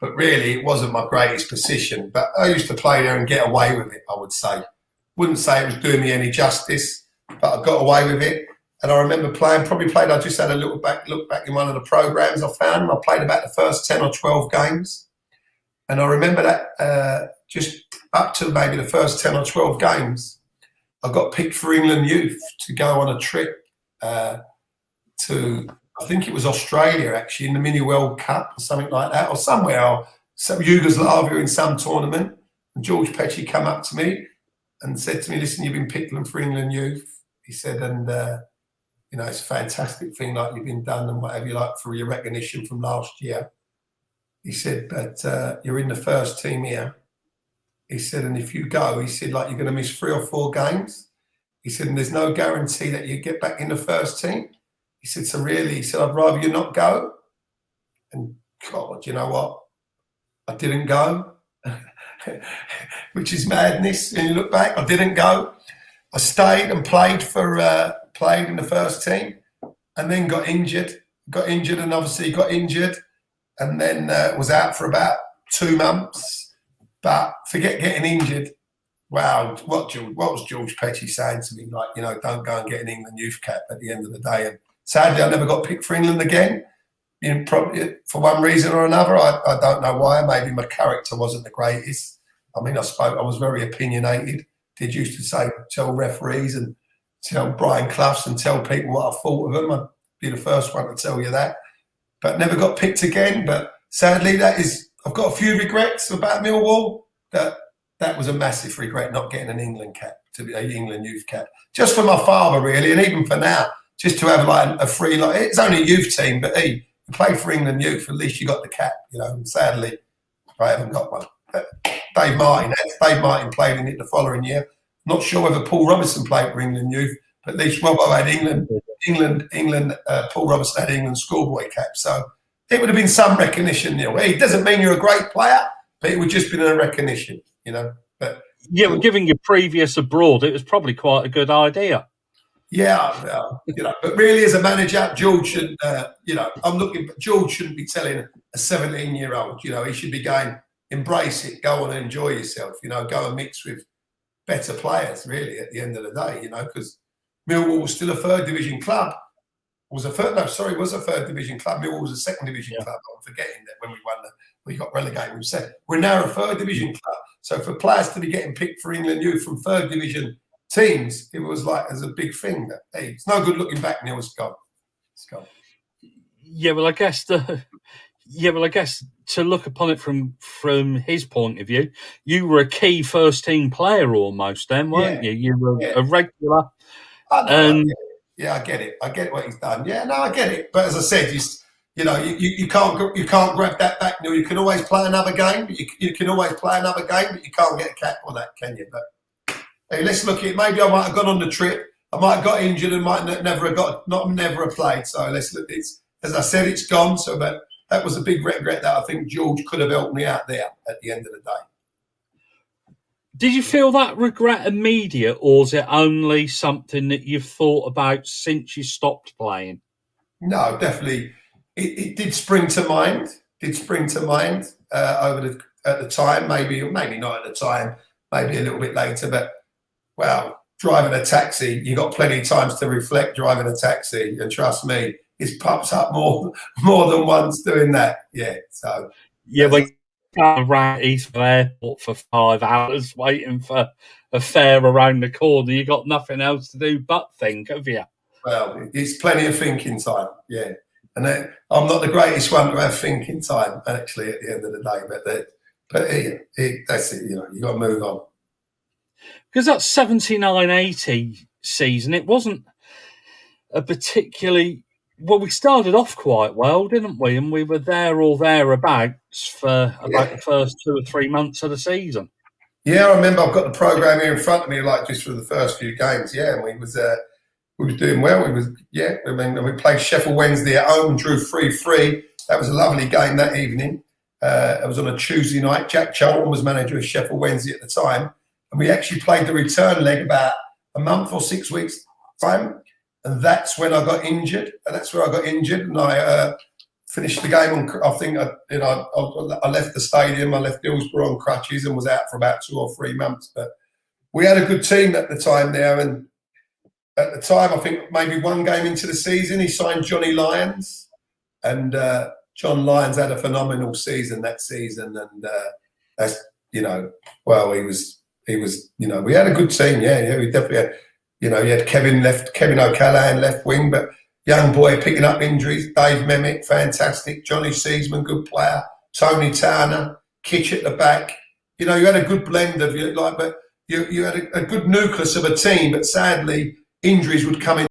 but really it wasn't my greatest position. But I used to play there and get away with it, I would say. Wouldn't say it was doing me any justice, but I got away with it. And I remember I just had a look back in one of the programs I found. I played about the first 10 or 12 games. And I remember that just up to maybe the first 10 or 12 games, I got picked for England youth to go on a trip to, I think it was Australia actually, in the Mini World Cup or something like that, or somewhere, or some Yugoslavia in some tournament. And George Petchey came up to me and said to me, listen, you've been picked for England youth. He said, and it's a fantastic thing like you've been done and whatever you like for your recognition from last year. He said, but you're in the first team here. He said, and if you go, he said, like you're going to miss 3 or 4 games. He said, and there's no guarantee that you get back in the first team. He said, so really, he said, I'd rather you not go. And God, you know what? I didn't go, which is madness. When you look back, I didn't go. I stayed and played in the first team, and then got injured, and obviously got injured, and then was out for about 2 months. But forget getting injured. Wow, what was George Petchey saying to me? Like, don't go and get an England youth cap at the end of the day. And sadly, I never got picked for England again. Probably for one reason or another. I don't know why. Maybe my character wasn't the greatest. I mean, I was very opinionated. Did used to tell referees and tell Brian Cloughs and tell people what I thought of them. I'd be the first one to tell you that. But never got picked again. But sadly, I've got a few regrets about Millwall. That was a massive regret, not getting an England cap, to be an England youth cap. Just for my father, really, and even for now, just to have like a free, like it's only a youth team, but you play for England youth, at least you got the cap, And sadly, I haven't got one. But Dave Martin played in it the following year. Not sure whether Paul Robertson played for England youth, but at least Robbo had England. Paul Robertson had England schoolboy cap, so it would have been some recognition. It doesn't mean you're a great player, but it would just been a recognition, But yeah, given your previous abroad, it was probably quite a good idea. Yeah, but really, as a manager, George should, George shouldn't be telling a 17-year-old, he should be going, embrace it, go on and enjoy yourself, go and mix with better players, really, at the end of the day, because Millwall was still a 3rd division club. Was a 3rd division club. Millwall was a 2nd division club. I'm forgetting that when we got relegated, we said we're now a 3rd division club. So for players to be getting picked for England youth from 3rd division teams, it was like as a big thing that it's no good looking back. Neil, it's gone. It's gone. Yeah, well, I guess to look upon it from his point of view, you were a key first team player almost then, weren't you? You were a regular. I get it. I get what he's done. Yeah, no, I get it. But as I said, you can't grab that back. Neil, you can always play another game. But you can always play another game, but you can't get a cap on that, can you? But hey, let's look at it. Maybe I might have gone on the trip. I might have got injured and might never have played. So let's look. As I said, it's gone. So, but that was a big regret that I think George could have helped me out there at the end of the day. Did you feel that regret immediate, or is it only something that you've thought about since you stopped playing? No, definitely. It did spring to mind. At the time, maybe not at the time, maybe a little bit later. But driving a taxi, you got plenty of times to reflect driving a taxi, and trust me, it pops up more than once doing that. Yeah. So yeah, but around Heathrow Airport for 5 hours waiting for a fare around the corner. You got nothing else to do but think, have you? Well, it's plenty of thinking time. Yeah. And I'm not the greatest one to have thinking time, actually, at the end of the day. But that's it. You got to move on. Because that 79-80 season, it wasn't a particularly... Well, we started off quite well, didn't we? And we were there or thereabouts for about the first 2 or 3 months of the season. Yeah, I remember. I've got the programme here in front of me, like just for the first few games. Yeah, and we was doing well. We played Sheffield Wednesday at home, drew 3-3. That was a lovely game that evening. It was on a Tuesday night. Jack Charlton was manager of Sheffield Wednesday at the time, and we actually played the return leg about a month or 6 weeks time. And that's when I got injured. And I finished the game on. I think I left the stadium. I left Hillsborough on crutches and was out for about 2 or 3 months. But we had a good team at the time there, and at the time, I think maybe one game into the season, he signed Johnny Lyons, and John Lyons had a phenomenal season that season, and that's well, he was we had a good team, yeah, we definitely had, you had Kevin O'Callaghan left wing, but young boy picking up injuries, Dave Memick, fantastic, Johnny Seasman, good player, Tony Towner, Kitch at the back, you had a good blend of but you had a good nucleus of a team, but sadly injuries would come in.